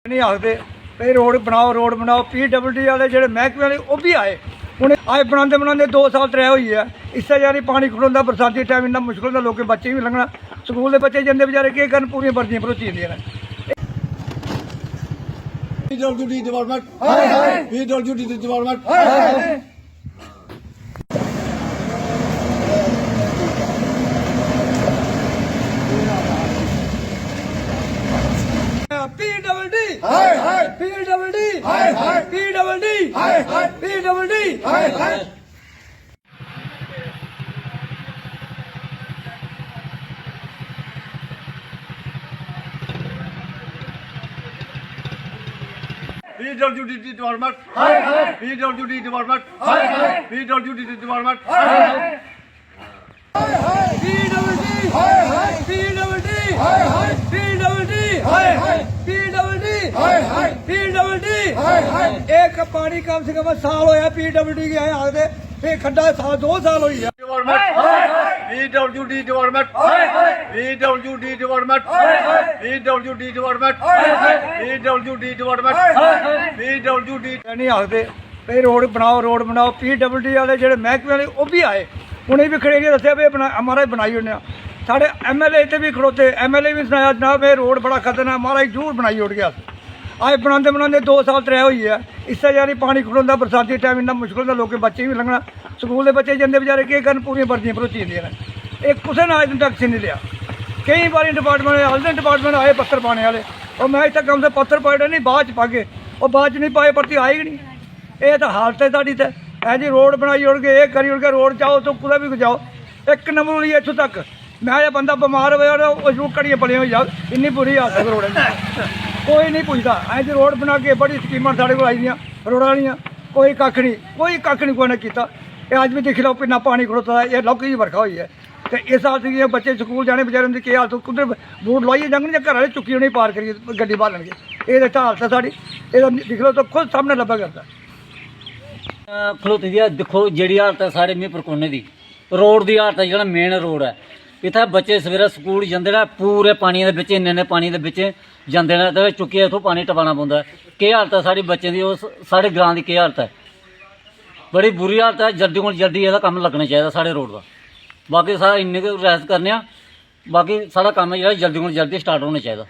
नहीं आखते भाई रोड बनाओ PWD वाले जो महकमे वाले वो भी आए उन्हें आए बनाते 2 साल 3 हुई है। इससे जारी पानी खड़ोंदा बरसाती टाइम इन्ना मुश्किल होंदा लोकें बच्चे भी लंघना स्कूल के बच्चे जंदे बेचारे केह् करन पूरी वर्दियां भरोची जंदियां ने। PWD department PWD department PWD PWD department PWD department PWD department एक पानी कम से कम साल होया PWD के आए आखदे फिर खड्डा साल 2 साल हुई है। PWD department PWD department PWD department PWD department PWD नहीं आखते भाई रोड बनाओ PWD वाले जो महकमे वाले वो भी आए उन्हें भी खड़े दसिया भी महाराज बनाई उन्हें साढ़े MLA इतने भी खड़ोते MLA भी सुनाया जनाब ये रोड बड़ा खतरनाक महाराज जरूर बनाई उड़ गया आए बनाते 2 साल 3 हुई है। इससे जारी पानी खड़ोंदा बरसाती टाइम इन्ना मुश्किल होंदा लोकें बच्चे भी लंघना स्कूल के बच्चे जंदे बेचारे केह् करन पूरी वर्दियां भरोची जंदियां ने। एक कुसै ने अज तक एक्शन नहीं लिया। कई बारी डिपार्टमेंट हल्दे डिपार्टमेंट आए पत्थर पाने वाले और मैं इतना कम से पत्थर पाए नहीं बाद च पागे और बाद च नहीं पाए परती आए गई नहीं। ये तो हालत है साड़ी तो है जी रोड बनाई उड़ के ये करी उड़ के रोड जाओ तो कुदै भी जाओ एक नंबर हुई इत्थों तक मैं जो बंदा बमार हो घड़ियां पलियां हो जाओ इन्नी बुरी हालत है रोड कोई नहीं पुछदा ऐ जी रोड बना के बड़ी स्कीमां साढ़े को आई दियां रोडां दियां कोई कक्ख नहीं कोई ने कीता। अज भी दिक्खी लो किन्ना पानी खड़ोता है ये लौकी जी बरखा हुई है तो इस हालत च बच्चे स्कूल जाने बेचारे उनकी केह् हालत कुद्धर बूट लोआइयै जाङन जां घर आह्ले चुक्की उ'नेंगी पार करियै गड्डी बालणगे ये हालत है साढ़ी एह्दा दिक्खी लो तो खुद सामने लब्भा करदा खलोती दी दिक्खो जेह्ड़ी हालत है साढ़े में परकोने दी रोड की हालत है जेह्ड़ा मेन रोड है इत्थै बच्चे सवेरे स्कूल जंदे ने पूरे पानी दे बिच इन्ने पानी दे बिच जंदे ने ते चुक्कियै इत्थों पानी टपाना पौंदा है। केह् हालत है साढ़े बच्चें दी उस साढ़े ग्रां दी केह् हालत है बड़ी बुरी हालत है। जल्दी कोला जल्दी एह्दा कम्म लग्गना चाहिदा साढ़े रोड दा बाकी सारा इन्नी गै रिक्वेस्ट करने आं बाकी साढ़ा कम्म जेह्ड़ा जल्दी कोला जल्दी स्टार्ट होना चाहिदा।